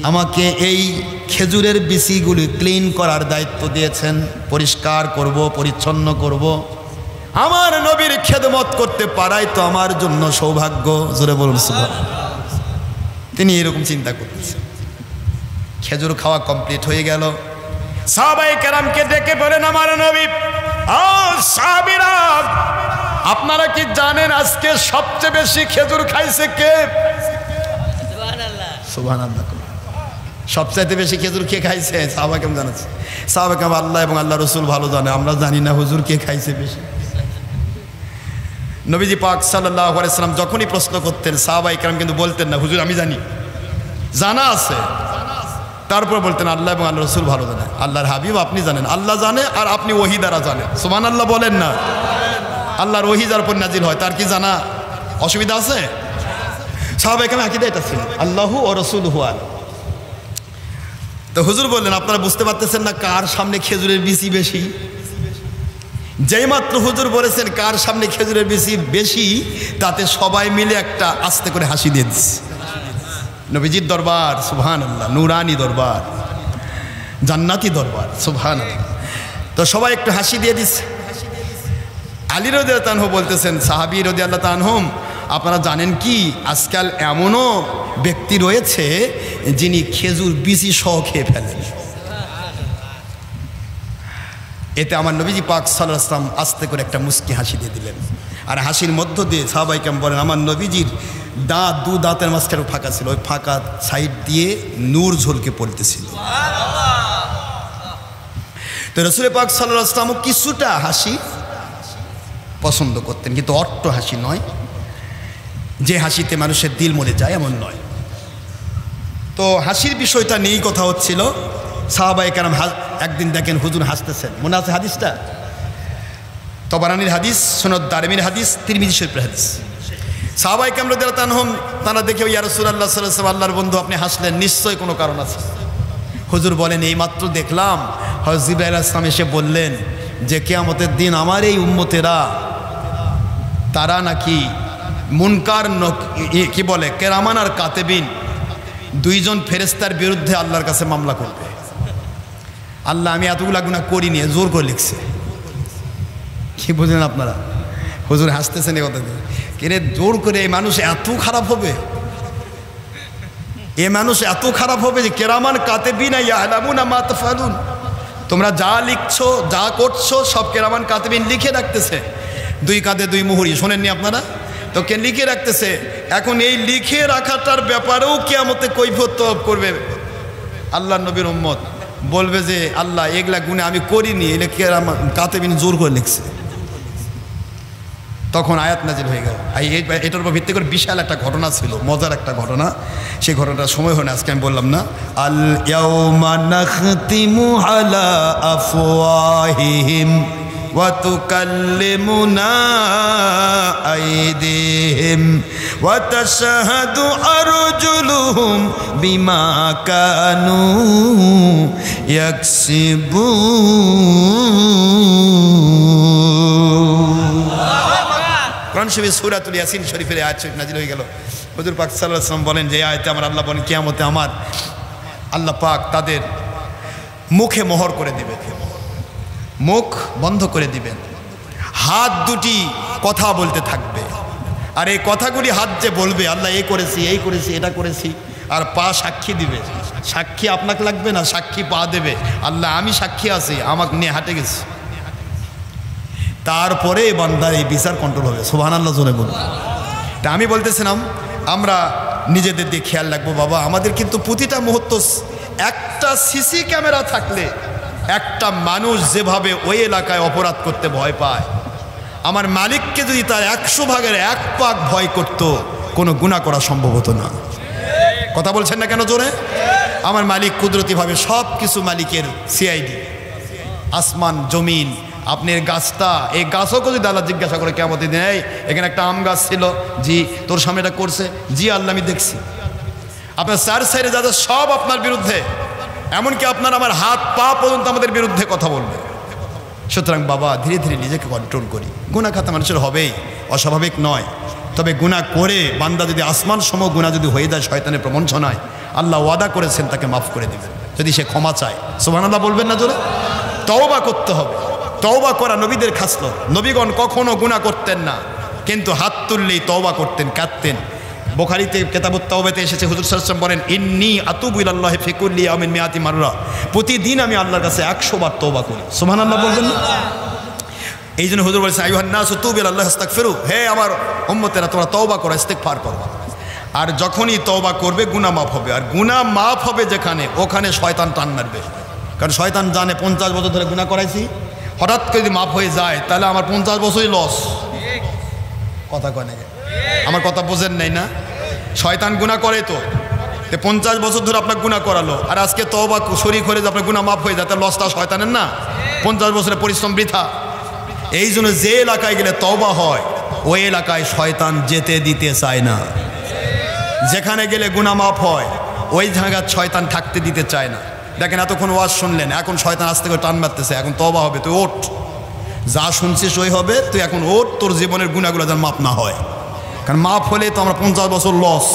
আমাকে এই খেজুরের বিচিগুলি ক্লিন করার দায়িত্ব দিয়েছেন, পরিষ্কার করব, পরিচ্ছন্ন করব। আমার নবীর খেদমত করতে পারাই তো আমার জন্য সৌভাগ্য। জোরে বলুন সুবহানাল্লাহ। তিনি এরকম চিন্তা করতেছেন। খেজুর খাওয়া কমপ্লিট হয়ে গেল। সাহাবায়ে কেরামকে ডেকে বলেন, আমার নবী, সাহাবীরা, আপনারা কি জানেন আজকে সবচেয়ে বেশি খেজুর খাইছে কে? সুবহানাল্লাহ, সুবহানাল্লাহ। সবচাইতে বেশি খেজুর কে খাইছে? সাহাবা কেমন জানাচ্ছে? সাহাবা কেমন? আল্লাহ এবং আল্লাহ রসুল ভালো জানে, আমরা জানি না হুজুর কে খাইছে বেশি। নবীজি পাক সাল্লাল্লাহু আলাইহি ওয়াসাল্লাম যখনই প্রশ্ন করতেন, সাহাবায়ে কেরাম কিন্তু বলতেন না হুজুর আমি জানি, জানা আছে। তারপর বলতেন আল্লাহ এবং আল্লাহ রসুল ভালো জানে, আল্লাহর হাবিব আপনি জানেন, আল্লাহ জানে আর আপনি ওহী দ্বারা জানেন। সুবহানাল্লাহ বলেন না? আল্লাহর ওহী যার উপর নাজিল হয় তার কি জানা অসুবিধা আছে? সাহাবায়ে কেরাম আকীদা এটা ছিল, আল্লাহু ওয়া রাসূলুহু আ'লাম। তো হুজুর বললেন, আপনারা বুঝতে পারতেছেন না কার সামনে খেজুরের বিচি বেশি? যেই মাত্র হুজুর বলেছেন কার সামনে খেজুরের বিচি বেশি, তাতে সবাই মিলে একটা আস্তে করে হাসি দিয়ে দিচ্ছে। নবীজির দরবার, সুবহানাল্লাহ, নূরানি দরবার, জান্নাতি দরবার, সুবহানাল্লাহ। তো সবাই একটু হাসি দিয়ে দিচ্ছে। আলী রাদিয়াল্লাহু আনহু বলতেছেন, সাহাবী রাদিয়াল্লাহু আনহুম, আপনারা জানেন কি আজকাল এমনও ব্যক্তি রয়েছে যিনি খেজুর বিচি সহ খেয়ে ফেলেন। এতে আমার নবীজি পাক সাল্লাল্লাহু আলাইহি ওয়াসাল্লাম আস্তে করে একটা মুস্কি হাসি দিয়ে দিলেন। আর হাসির মধ্য দিয়ে সাহাবায়ে কেরাম বলেন, আমার নবীজির দাঁত, দু দাঁতের মাঝখানে ফাঁকা ছিল, ওই ফাঁকা সাইড দিয়ে নূর ঝলকে পড়তেছিল। তো রাসূল পাক সাল্লাল্লাহু আলাইহি ওয়াসাল্লাম কিছুটা হাসি পছন্দ করতেন, কিন্তু অট্ট হাসি নয়, যে হাসিতে মানুষের দিল মরে যায় এমন নয়। তো হাসির বিষয়টা নিয়েই কথা হচ্ছিল। সাহাবায়ে কেরাম একদিন দেখেন হুজুর হাসতেছেন, মনে আছে হাদিসটা? তবরানির হাদিস, সুনাদ দারমির হাদিস, তিরমিজি শরীফের হাদিস। সাহাবায়ে কেরাম রাদিয়াল্লাহু আনহুম তারা দেখে, ইয়া রাসূলুল্লাহ সাল্লাল্লাহু আলাইহি ওয়াসাল্লাম, আল্লাহর বন্ধু আপনি হাসলেন, নিশ্চয়ই কোনো কারণ আছে। হুজুর বলেন, এইমাত্র দেখলাম হযরত জিবরাইল আলাইহিস সালাম এসে বললেন যে কিয়ামতের দিন আমার এই উম্মতেরা তারা নাকি মুনকার কি বলে কেরামান আর কাতেবিন, দুইজন ফেরেশতার বিরুদ্ধে আল্লাহর কাছে মামলা করবে। আল্লাহ আমি এতগুলা গুনাহ করিনি, জোর করে লিখছে। কি বুঝলেন আপনারা? হুজুর হাসতেছেন এই কথা দিয়ে। কিরে জোর করে এই মানুষ এত খারাপ হবে? এ মানুষ এত খারাপ হবে যে কেরামান কাতেবিনা ইয়ালামুনা মা তাফআলুন, তোমরা যা লিখছো যা করছো সব কেরামান কাতেবিন লিখে রাখতেছে। দুই কাঁধে দুই মুহুরি, শোনেননি আপনারা? তো কে লিখে রাখতেছে। এখন এই লিখে রাখাটার ব্যাপারেও কিয়ামতে কৈফিয়ত তলব করবে আল্লাহর নবীর উম্মত, বলবে যে আল্লাহ এগুলা গুনাহ আমি করিনি, এগুলা কেরামান কাতেবিন জোর করে লিখছে। তখন আয়াত নাজিল হয়ে গেল। এটার উপর ভিত্তি করে বিশাল একটা ঘটনা ছিল, মজার একটা ঘটনা। সেই ঘটনাটার সময় হয় না, আজকে আমি বললাম না। আল ইয়াউমা নাখতিমু আলা আফওয়াহিহিম ওয়া তুকাল্লিমুনা আইদিহিম ওয়া তাশহাদু আরজুলুহুম বিমা কানু ইয়াকসিবুন। কোরআন শরীফের সূরাতুল ইয়াসিন শরীফের আয়াত শরীফ নাযিল হয়ে গেল। হুজুর পাক সাল্লাল্লাহু আলাইহি ওয়াসাল্লাম বলেন যে আয়াতে আমার আল্লাহ বলেন কিয়ামতে আমার আল্লাহ পাক তাদের মুখে মোহর করে দিবেন, মুখ বন্ধ করে দিবেন, হাত দুটি কথা বলতে থাকবে। আর এই কথাগুলি হাত যে বলবে আল্লাহ এই করেছি এই করেছি এটা করেছি, আর পা সাক্ষী দিবে। সাক্ষী আপনাকে লাগবে না, সাক্ষী পা দেবে আল্লাহ আমি সাক্ষী আছি, আমাকে নিয়ে হাঁটে গেছি। তারপরে বান্দার এই বিচার কন্ট্রোল হবে। সুবহানাল্লাহ জোরে বলুন। তা আমি বলতেছিলাম আমরা নিজেদের দিয়ে খেয়াল রাখবো বাবা। আমাদের কিন্তু প্রতিটা মুহূর্ত একটা সিসি ক্যামেরা থাকলে একটা মানুষ যেভাবে ওই এলাকায় অপরাধ করতে ভয় পায়, আমার মালিককে যদি তার 100 ভাগের 1 ভাগ ভয় করত কোনো গুনাহ করা সম্ভব হতো না। কথা বলছেন না কেন জোরে? আমার মালিক কুদরতিভাবে সব কিছু মালিকের সিআইডি, আসমান জমিন, আপনার গাছটা, এই গাছও যদি আল্লাহ জিজ্ঞাসা করে কিয়ামতের দিন এই এখানে একটা আম গাছ ছিল, জি তোর সামনে এটা করছে, জি আল্লাহ আমি দেখছি। আপনার 4 সাইডে যাদের সব আপনার বিরুদ্ধে, এমনকি আপনার আমার হাত পা পর্যন্ত আমাদের বিরুদ্ধে কথা বলবে। সুতরাং বাবা ধীরে ধীরে নিজেকে কন্ট্রোল করি। গুনাহ খাতা মানুষের হবেই, অস্বাভাবিক নয়। তবে গুনাহ করে বান্দা যদি আসমান সম গুনাহ যদি হয়ে যায় শয়তানের প্রবঞ্চনায়, আল্লাহ ওয়াদা করেছেন তাকে মাফ করে দিবেন যদি সে ক্ষমা চায়। সুবহানাল্লাহ বলবেন না জোরে? তওবা করতে হবে। তওবা করা নবীদের খাসলত। নবীগণ কখনো গুনাহ করতেন না, কিন্তু হাত তুললেই তওবা করতেন, কাঁদতেন। বুখারীতে কিতাবুত তাওবাতে এসেছে হুজুর সাল্লাল্লাহু আলাইহি ওয়াসাল্লাম বলেন ইন্নী আতুবু ইলাল্লাহি ফি কুল্লি ইয়াউমিন মিআতি মাররা, প্রতিদিন আমি আল্লাহর কাছে 100 বার তওবা করি। সুবহানাল্লাহ বলবেন না? এই জন্য হুজুর বলেছেন আইয়ুহান নাসু তুবু ইলাল্লাহি ইস্তাগফিরু, হে আমার উম্মতেরা তোমরা তওবা করো, ইস্তিগফার করো। আর যখনই তওবা করবে গুনাহ মাফ হবে। আর গুনাহ মাফ হবে যেখানে, ওখানে শয়তান টান মারবে। কারণ শয়তান জানে 50 বছর ধরে গুনাহ করাইছি, হঠাৎ করে যদি মাফ হয়ে যায় তাহলে আমার 50 বছরই লস। কথা কয় নাকি? আমার কথা বোঝেন নাই না? শয়তান গুনাহ করে তো 50 বছর ধরে আপনার গুনাহ করালো, আর আজকে তওবা শরীক হয়ে যে আপনার গুনাহ মাফ হয়ে যায়, তাহলে লসটা শয়তানের না? 50 বছরের পরিশ্রম বৃথা। এই জন্য যে এলাকায় গেলে তওবা হয় ওই এলাকায় শয়তান যেতে দিতে চায় না। যেখানে গেলে গুনাহ মাফ হয় ওই জায়গায় শয়তান থাকতে দিতে চায় না। দেখেন এতক্ষণ ওয়াজ শুনলেন, এখন শয়তান আস্তে করে টান মারতেছে, এখন তওবা হবে, তুই ওঠ, যা শুনছিস ওই হবে, তুই এখন ওঠ, তোর জীবনের গুনাহগুলো যেন মাফ না হয়। কারণ মাফ হলে তো আমরা 50 বছর লস।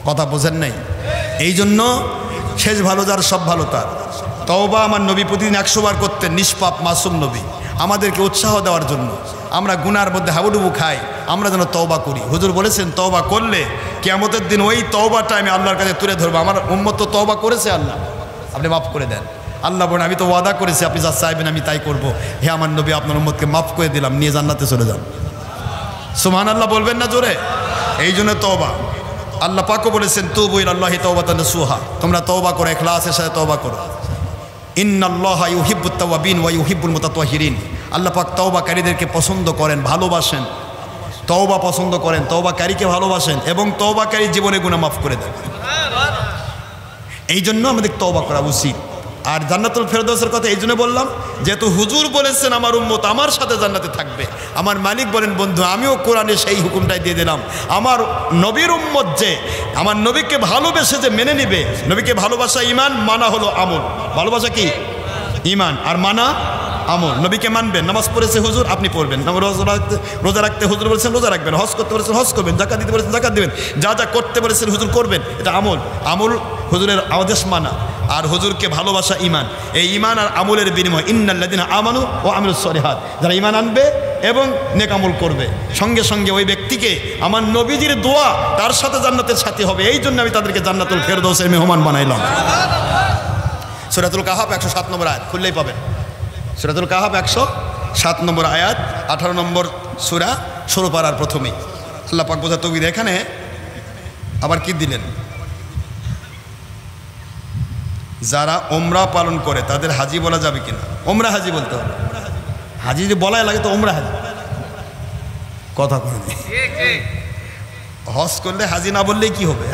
কথা বোঝেন নাই? এই জন্য শেষ ভালো যার সব ভালো তার। তওবা আমার নবী প্রতিদিন 100 বার করতেন, নিষ্পাপ মাসুম নবী, আমাদেরকে উৎসাহ দেওয়ার জন্য। আমরা গুনার মধ্যে হাবুডুবু খাই, আমরা যেন তওবা করি। হুজুর বলেছেন তওবা করলে কিয়ামতের দিন ওই তওবাটা আমি আল্লাহর কাছে তুলে ধরবো। আমার উম্মত তো তওবা করেছে, আল্লাহ আপনি মাফ করে দেন। আল্লাহ বলেন আমি তো ওয়াদা করেছি, আপনি যা চাইবেন আমি তাই করব। হে আমার নবী, আপনার উম্মতকে মাফ করে দিলাম, নিয়ে জান্নাতে চলে যান। সুবহানাল্লাহ বলবেন না জোরে? এই জন্য তওবা। আল্লাহ পাকও বলেছেন তুবু ইলাল্লাহি তাওবাতান নাসুহা, তোমরা তওবা করো, ইখলাসের সাথে তওবা করো। ইন্নাল্লাহা ইউহিব্বুত তাওয়াবিন ওয়া ইউহিব্বুল মুতাতাহহিরিন, আল্লাহ পাক তওবাকারীদেরকে পছন্দ করেন, ভালোবাসেন। তওবা পছন্দ করেন, তওবাকারীকে ভালোবাসেন, এবং তওবাকারী জীবনে গুনাহ মাফ করে দেন। এই জন্য আমাদের তওবা করা উচিত। আর জান্নাতুল ফেরদৌসের কথা এই জন্য বললাম, যেহেতু হুজুর বলেছেন আমার উম্মত আমার সাথে জান্নাতে থাকবে। আমার মালিক বলেন বন্ধু আমিও কোরআনে সেই হুকুমটাই দিয়ে দিলাম, আমার নবীর উম্মত যে আমার নবীকে ভালোবেসে যে মেনে নিবে। নবীকে ভালোবাসা ইমান, মানা হলো আমল। ভালোবাসা কি? ইমান, আর মানা আমল। নবীকে মানবেন, নামাজ পড়েছে হুজুর আপনি পড়বেন, রোজা রাখতে হুজুর বলেছেন রোজা রাখবেন, হজ করতে বলেছেন হজ করবেন, যাকাত দিতে বলেছেন যাকাত দিবেন, যা যা করতে বলেছেন হুজুর করবেন, এটা আমল। আমল হুজুরের আদেশ মানা, আর হুজুরকে ভালোবাসা ইমান। এই ইমান আর আমলের বিনিময় ইন্নাল্লাযিনা আমানু ওয়া আমিলুস সলিহাত, যারা ইমান আনবে এবং নেক আমল করবে, সঙ্গে সঙ্গে ওই ব্যক্তিকে আমার নবীজির দোয়া তার সাথে জান্নাতের সাথী হবে। এই জন্য আমি তাদেরকে জান্নাতুল ফেরদৌসের মেহমান বানাইলাম। সূরাতুল কাহাফ 107 নম্বর আয়াত খুললেই পাবেন। সূরাতুল কাহাফ 107 নম্বর আয়াত, 18 নম্বর সূরা, শুরু পারার প্রথমেই আল্লাহ পাক বোঝা তৌহিদ। এখানে আবার কি দিলেন? যারা ওমরা পালন করে তাদের হাজি বলা যাবে কিনা? ওমরা হাজি বলতে হবে। হাজি যদি বলাই লাগে তো ওমরা হাজি। কথা বলে হজ করলে হাজি না বললেই কি হবে?